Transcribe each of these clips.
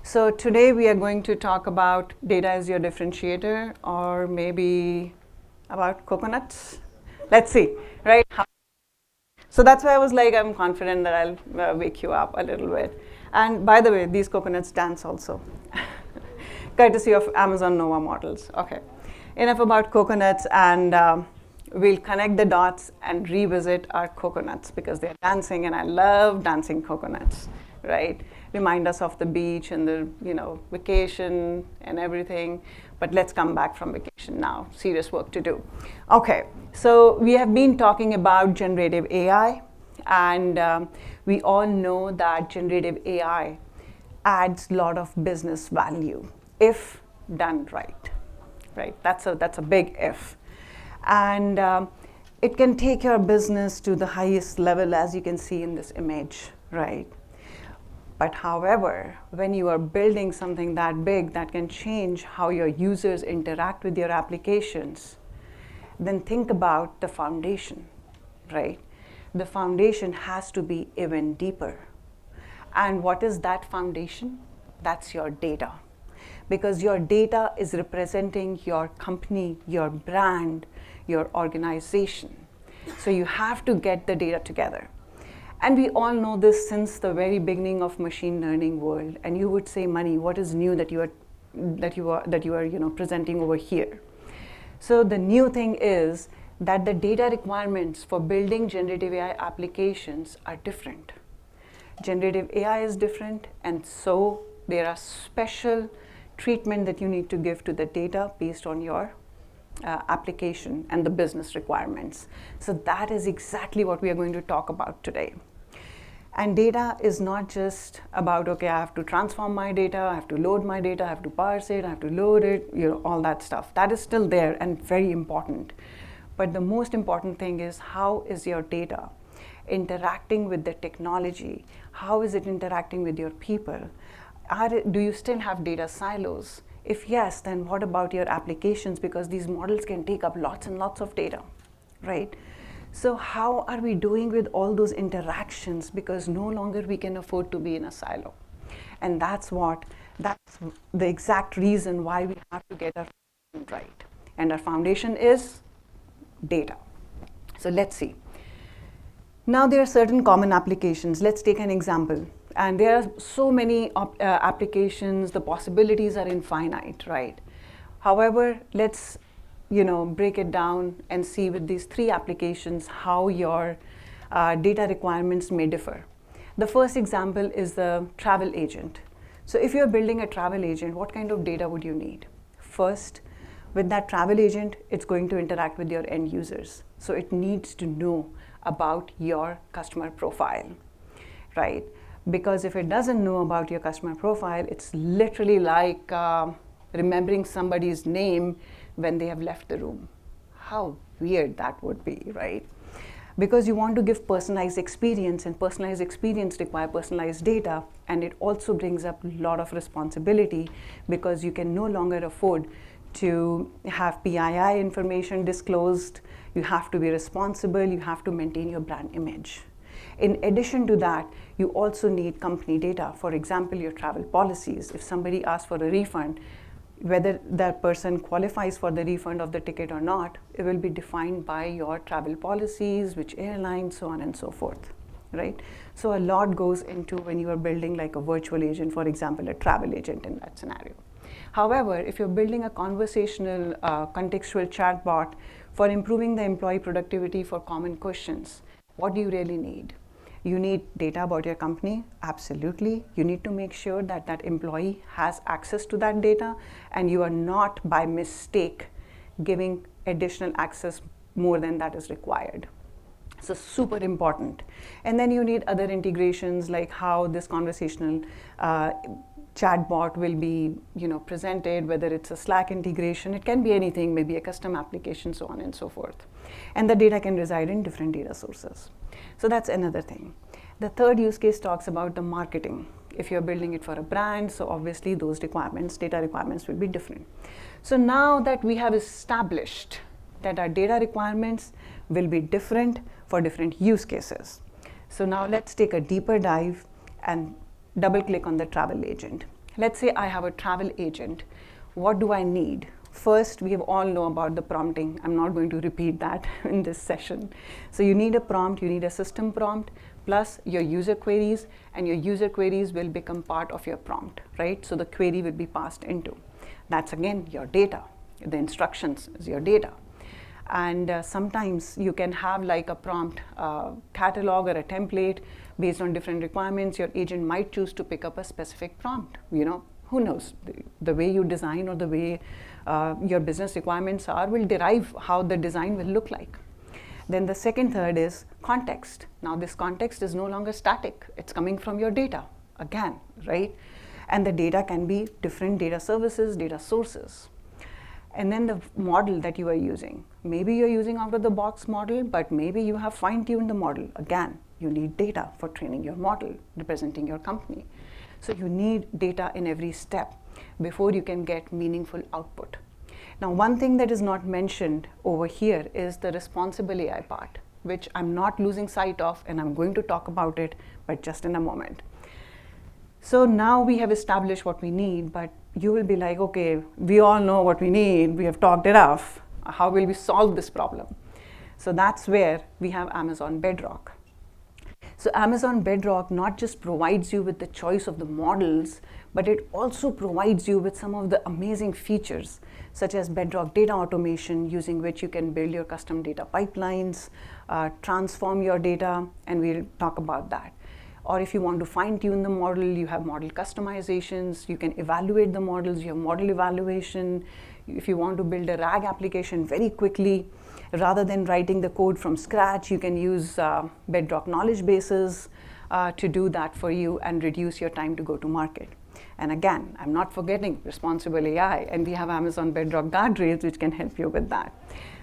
So today we are going to talk about data as your differentiator, or maybe about coconuts. Let's see, right? So that's why I was like, I'm confident that I'll wake you up a little bit. And by the way, these coconuts dance also, courtesy of Amazon Nova models. Okay, enough about coconuts, and we'll connect the dots and revisit our coconuts because they're dancing, and I love dancing coconuts, right? Remind us of the beach and the vacation and everything. But let's come back from vacation now. Serious work to do. Okay, so we have been talking about generative AI, and we all know that generative AI adds a lot of business value if done right. Right? That's a big if. And it can take your business to the highest level, as you can see in this image, right? But however, when you are building something that big that can change how your users interact with your applications, then think about the foundation, right? The foundation has to be even deeper. And what is that foundation? That's your data. Because your data is representing your company, your brand, your organization. So you have to get the data together. And we all know this since the very beginning of machine learning world. And you would say, Mani, what is new that you are presenting over here? So the new thing is that the data requirements for building generative AI applications are different. Generative AI is different, and so there are special treatment that you need to give to the data based on your application and the business requirements. So that is exactly what we are going to talk about today. And data is not just about, okay, I have to transform my data, I have to load my data, I have to parse it, I have to load it, all that stuff. That is still there and very important. But the most important thing is, how is your data interacting with the technology? How is it interacting with your people? Do you still have data silos? If yes, then what about your applications? Because these models can take up lots and lots of data, right? So how are we doing with all those interactions? Because no longer we can afford to be in a silo. And that's the exact reason why we have to get our foundation right. And our foundation is data. So let's see. Now there are certain common applications. Let's take an example. And there are so many applications, the possibilities are infinite, right? However, let's break it down and see with these three applications how your data requirements may differ. The first example is the travel agent. So if you're building a travel agent, what kind of data would you need? First, with that travel agent, it's going to interact with your end users. So it needs to know about your customer profile, right? Because if it doesn't know about your customer profile, it's literally like remembering somebody's name when they have left the room. How weird that would be, right? Because you want to give personalized experience, and personalized experience require personalized data, and it also brings up a lot of responsibility because you can no longer afford to have PII information disclosed. You have to be responsible, you have to maintain your brand image. In addition to that, you also need company data. For example, your travel policies. If somebody asks for a refund, whether that person qualifies for the refund of the ticket or not, it will be defined by your travel policies, which airlines, so on and so forth, right? So a lot goes into when you are building like a virtual agent, for example, a travel agent in that scenario. However, if you're building a conversational, contextual chatbot for improving the employee productivity for common questions, what do you really need? You need data about your company, absolutely. You need to make sure that that employee has access to that data, and you are not by mistake giving additional access more than that is required. So super important. And then you need other integrations, like how this conversational chatbot will be presented, whether it's a Slack integration, it can be anything, maybe a custom application, so on and so forth. And the data can reside in different data sources. So that's another thing. The third use case talks about the marketing. If you're building it for a brand, so obviously those requirements, data requirements will be different. So now that we have established that our data requirements will be different for different use cases. So now let's take a deeper dive and double click on the travel agent. Let's say I have a travel agent. What do I need? First, we have all know about the prompting. I'm not going to repeat that in this session. So you need a prompt, you need a system prompt, plus your user queries, and your user queries will become part of your prompt, right? So the query will be passed into. That's again your data. The instructions is your data. And sometimes you can have like a prompt catalog or a template based on different requirements. Your agent might choose to pick up a specific prompt. Who knows? The way you design or the way your business requirements are will derive how the design will look like. Then the second third is context. Now this context is no longer static. It's coming from your data again, right? And the data can be different data services, data sources. And then the model that you are using. Maybe you're using out of the box model, but maybe you have fine-tuned the model. Again, you need data for training your model, representing your company. So you need data in every step before you can get meaningful output. Now, one thing that is not mentioned over here is the responsible AI part, which I'm not losing sight of, and I'm going to talk about it, but just in a moment. So now we have established what we need, but you will be like, okay, we all know what we need, we have talked enough. How will we solve this problem? So that's where we have Amazon Bedrock. So Amazon Bedrock not just provides you with the choice of the models, but it also provides you with some of the amazing features, such as Bedrock data automation, using which you can build your custom data pipelines, transform your data, and we'll talk about that. Or if you want to fine-tune the model, you have model customizations, you can evaluate the models, you have model evaluation. If you want to build a RAG application very quickly, rather than writing the code from scratch, you can use Bedrock knowledge bases to do that for you and reduce your time to go to market. And again, I'm not forgetting responsible AI, and we have Amazon Bedrock guardrails which can help you with that.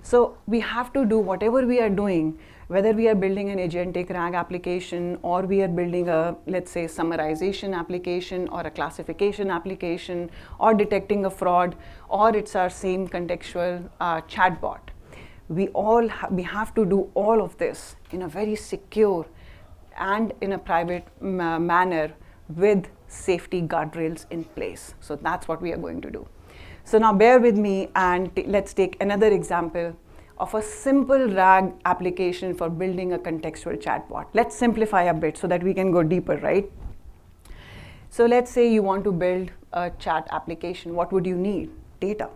So we have to do whatever we are doing, whether we are building an agentic RAG application or we are building a, let's say, summarization application or a classification application or detecting a fraud, or it's our same contextual chatbot. We have to do all of this in a very secure and in a private manner with safety guardrails in place. So that's what we are going to do. So now bear with me and let's take another example of a simple RAG application for building a contextual chatbot. Let's simplify a bit so that we can go deeper, right? So let's say you want to build a chat application. What would you need? Data.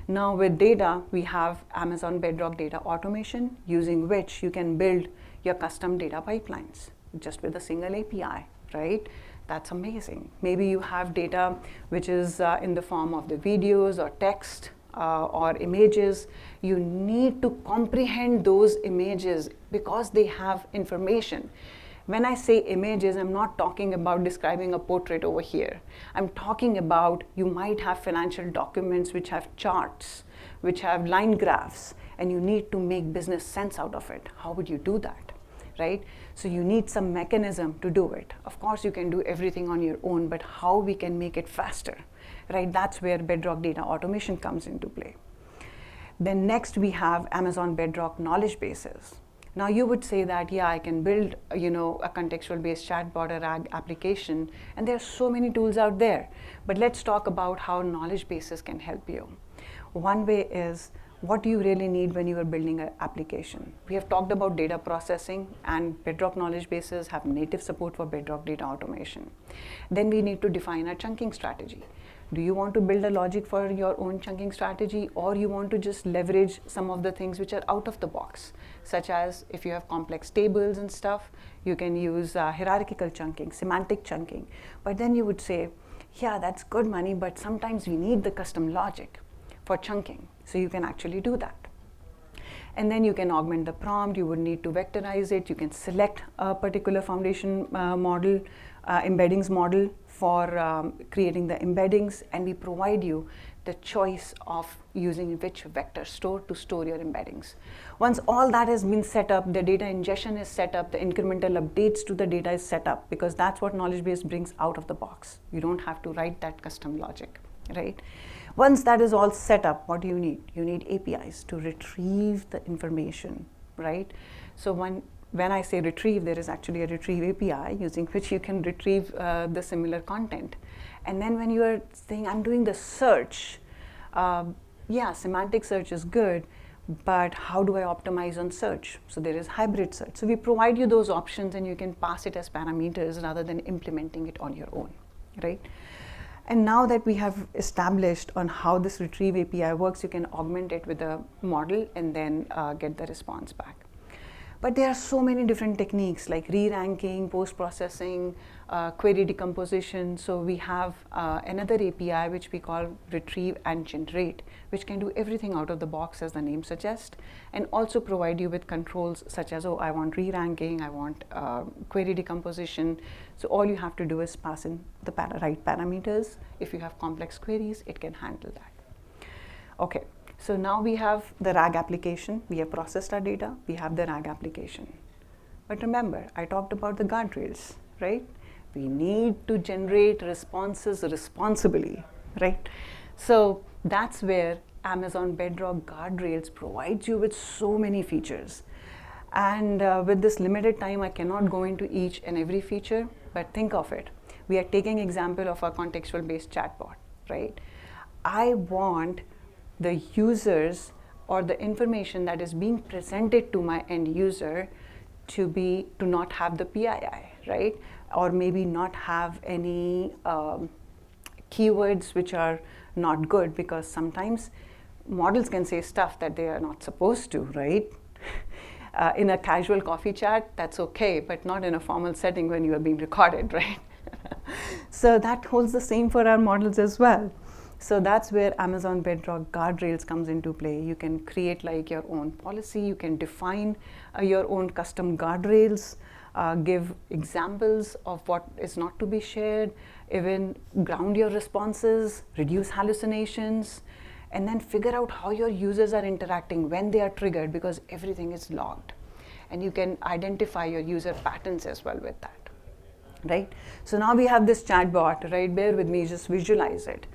Now with data, we have Amazon Bedrock data automation, using which you can build your custom data pipelines just with a single API, right? That's amazing. Maybe you have data which is in the form of the videos or text or images. You need to comprehend those images because they have information. When I say images, I'm not talking about describing a portrait over here. I'm talking about you might have financial documents which have charts, which have line graphs, and you need to make business sense out of it. How would you do that? Right? So you need some mechanism to do it. Of course, you can do everything on your own, but how we can make it faster, right? That's where Bedrock data automation comes into play. Then next we have Amazon Bedrock knowledge bases. Now you would say that, yeah, I can build, a contextual based chatbot or RAG application, and there are so many tools out there. But let's talk about how knowledge bases can help you. One way is, what do you really need when you are building an application? We have talked about data processing, and Bedrock knowledge bases have native support for Bedrock data automation. Then we need to define a chunking strategy. Do you want to build a logic for your own chunking strategy, or you want to just leverage some of the things which are out of the box, such as if you have complex tables and stuff, you can use hierarchical chunking, semantic chunking. But then you would say, yeah, that's good money, but sometimes we need the custom logic for chunking. So you can actually do that. And then you can augment the prompt. You would need to vectorize it. You can select a particular foundation model, embeddings model for creating the embeddings, and we provide you the choice of using which vector store to store your embeddings. Once all that has been set up, the data ingestion is set up, the incremental updates to the data is set up, because that's what knowledge base brings out of the box. You don't have to write that custom logic, right? Once that is all set up, what do you need? You need APIs to retrieve the information, right? So when I say retrieve, there is actually a retrieve API using which you can retrieve the similar content. And then when you are saying, I'm doing the search, yeah, semantic search is good, but how do I optimize on search? So there is hybrid search. So we provide you those options and you can pass it as parameters rather than implementing it on your own, right? And now that we have established on how this retrieve API works, you can augment it with a model and then get the response back. But there are so many different techniques like re-ranking, post-processing, query decomposition. So we have another API which we call retrieve and generate, which can do everything out of the box as the name suggests, and also provide you with controls such as, oh, I want re-ranking, I want query decomposition. So all you have to do is pass in the right parameters. If you have complex queries, it can handle that. Okay. So now we have the RAG application, we have processed our data, we have the RAG application. But remember, I talked about the guardrails, right? We need to generate responses responsibly, right? So that's where Amazon Bedrock guardrails provides you with so many features. And with this limited time, I cannot go into each and every feature, but think of it. We are taking example of our contextual-based chatbot, right? I want the users or the information that is being presented to my end user to not have the PII, right? Or maybe not have any keywords which are not good, because sometimes models can say stuff that they are not supposed to, right? In a casual coffee chat, that's okay, but not in a formal setting when you are being recorded, right? So that holds the same for our models as well. So that's where Amazon Bedrock guardrails comes into play. You can create like your own policy, you can define your own custom guardrails, give examples of what is not to be shared, even ground your responses, reduce hallucinations, and then figure out how your users are interacting when they are triggered, because everything is logged. And you can identify your user patterns as well with that, right? So now we have this chatbot, right? Bear with me, just visualize it.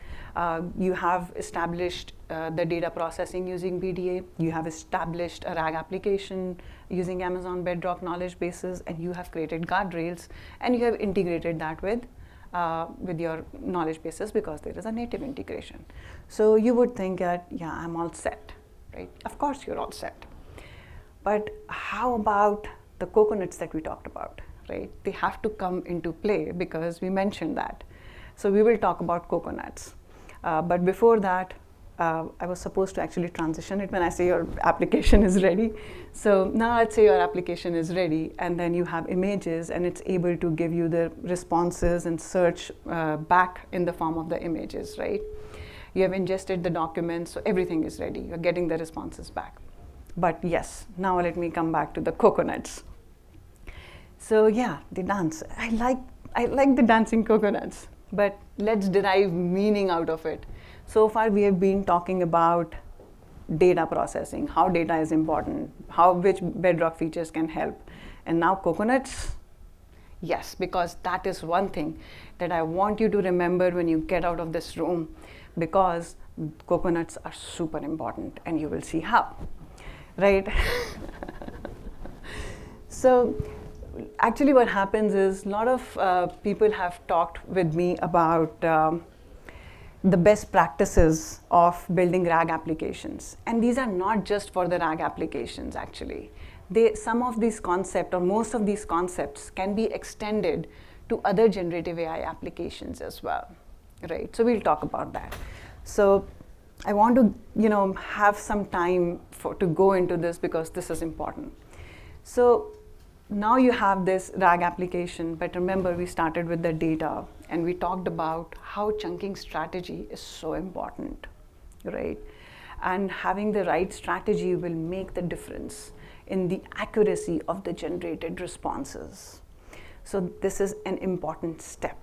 You have established the data processing using BDA, you have established a RAG application using Amazon Bedrock knowledge bases, and you have created guardrails, and you have integrated that with your knowledge bases because there is a native integration. So you would think that, yeah, I'm all set, right? Of course you're all set. But how about the coconuts that we talked about, right? They have to come into play because we mentioned that. So we will talk about coconuts. But before that, I was supposed to actually transition it when I say your application is ready. So now let's say your application is ready, and then you have images, and it's able to give you the responses and search back in the form of the images, right? You have ingested the documents, so everything is ready. You're getting the responses back. But yes, now let me come back to the coconuts. So yeah, the dance. I like the dancing coconuts. But let's derive meaning out of it. So far we have been talking about data processing, how data is important, which Bedrock features can help. And now coconuts? Yes, because that is one thing that I want you to remember when you get out of this room, because coconuts are super important, and you will see how, right? So actually what happens is a lot of people have talked with me about the best practices of building RAG applications. And these are not just for the RAG applications, actually. Some of these concepts, or most of these concepts, can be extended to other generative AI applications as well, right? So we'll talk about that. So I want to, have some time to go into this because this is important. So now you have this RAG application, but remember we started with the data and we talked about how chunking strategy is so important, right? And having the right strategy will make the difference in the accuracy of the generated responses. So this is an important step,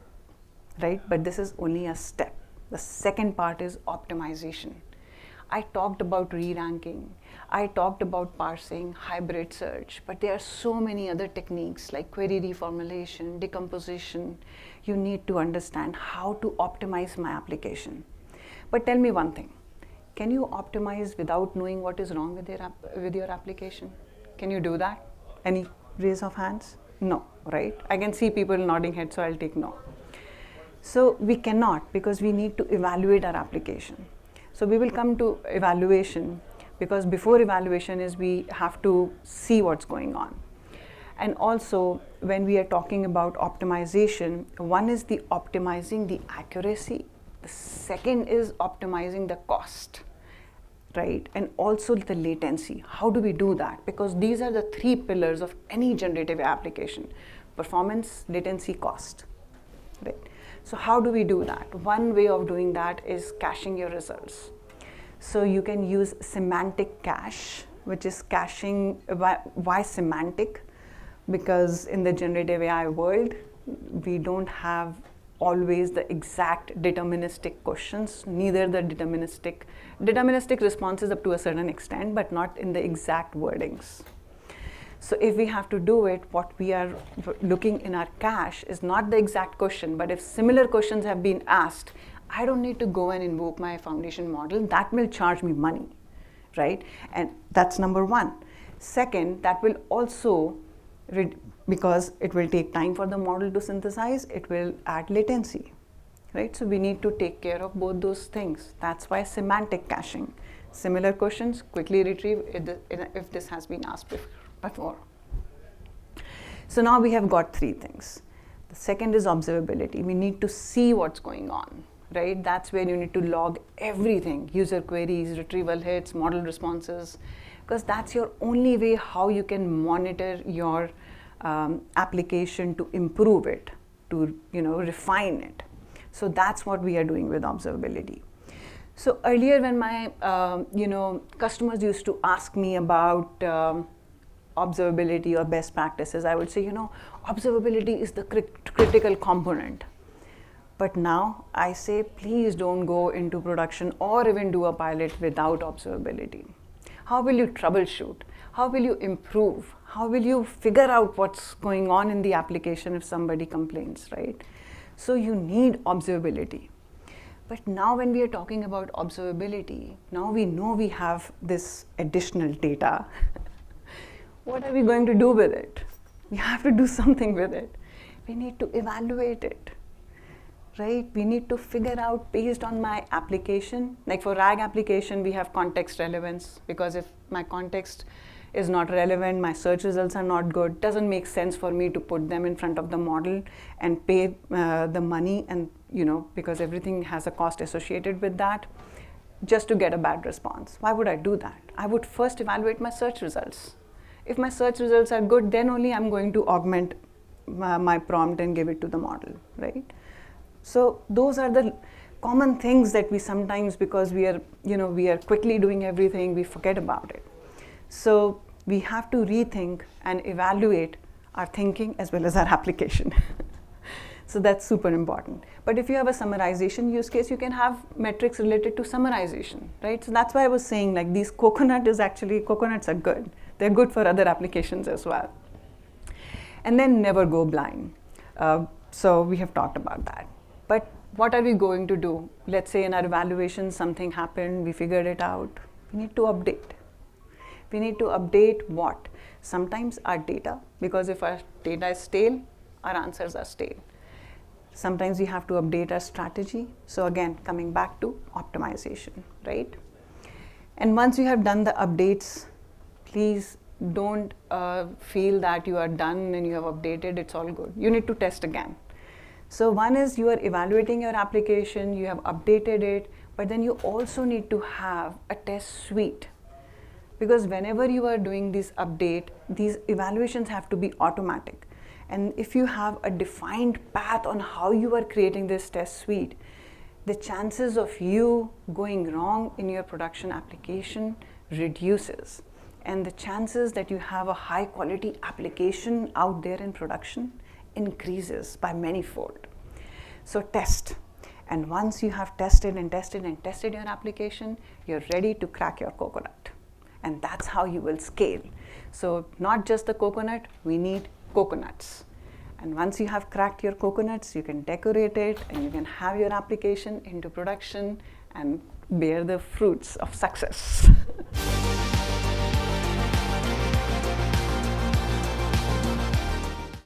right? But this is only a step. The second part is optimization. I talked about re-ranking, I talked about parsing, hybrid search, but there are so many other techniques like query reformulation, decomposition. You need to understand how to optimize my application. But tell me one thing, can you optimize without knowing what is wrong with your application? Can you do that? Any raise of hands? No, right? I can see people nodding heads, so I'll take no. So we cannot, because we need to evaluate our application. So we will come to evaluation, because before evaluation is we have to see what's going on. And also when we are talking about optimization, one is the optimizing the accuracy, the second is optimizing the cost, right? And also the latency. How do we do that? Because these are the three pillars of any generative application: performance, latency, cost, right? So how do we do that? One way of doing that is caching your results. So you can use semantic cache, which is caching. Why semantic? Because in the generative AI world, we don't have always the exact deterministic questions, neither the deterministic responses up to a certain extent, but not in the exact wordings. So if we have to do it, what we are looking in our cache is not the exact question, but if similar questions have been asked, I don't need to go and invoke my foundation model. That will charge me money, right? And that's number one. Second, that will also, because it will take time for the model to synthesize, it will add latency, right? So we need to take care of both those things. That's why semantic caching. Similar questions, quickly retrieve if this has been asked before. So now we have got three things. The second is observability. We need to see what's going on, right? That's where you need to log everything: user queries, retrieval hits, model responses, because that's your only way how you can monitor your application to improve it, to refine it. So that's what we are doing with observability. So earlier, when my customers used to ask me about observability or best practices, I would say, observability is the critical component. But now I say, please don't go into production or even do a pilot without observability. How will you troubleshoot? How will you improve? How will you figure out what's going on in the application if somebody complains, right? So you need observability. But now when we are talking about observability, now we know we have this additional data. What are we going to do with it? We have to do something with it. We need to evaluate it, right? We need to figure out based on my application. Like for RAG application, we have context relevance, because if my context is not relevant, my search results are not good, doesn't make sense for me to put them in front of the model and pay the money, and because everything has a cost associated with that, just to get a bad response. Why would I do that? I would first evaluate my search results. If my search results are good, then only I'm going to augment my prompt and give it to the model, right? So those are the common things that we sometimes, because we are quickly doing everything, we forget about it. So we have to rethink and evaluate our thinking as well as our application. So that's super important. But if you have a summarization use case, you can have metrics related to summarization, right? So that's why I was saying, like, these coconuts are good. They're good for other applications as well. And then never go blind. So we have talked about that. But what are we going to do? Let's say in our evaluation, something happened, we figured it out. We need to update. We need to update what? Sometimes our data, because if our data is stale, our answers are stale. Sometimes we have to update our strategy. So again, coming back to optimization, right? And once you have done the updates, please don't feel that you are done and you have updated, it's all good. You need to test again. So one is you are evaluating your application, you have updated it, but then you also need to have a test suite. Because whenever you are doing this update, these evaluations have to be automatic. And if you have a defined path on how you are creating this test suite, the chances of you going wrong in your production application reduces. And the chances that you have a high quality application out there in production increases by manyfold. So test. And once you have tested and tested and tested your application, you're ready to crack your coconut. And that's how you will scale. So not just the coconut, we need coconuts. And once you have cracked your coconuts, you can decorate it and you can have your application into production and bear the fruits of success.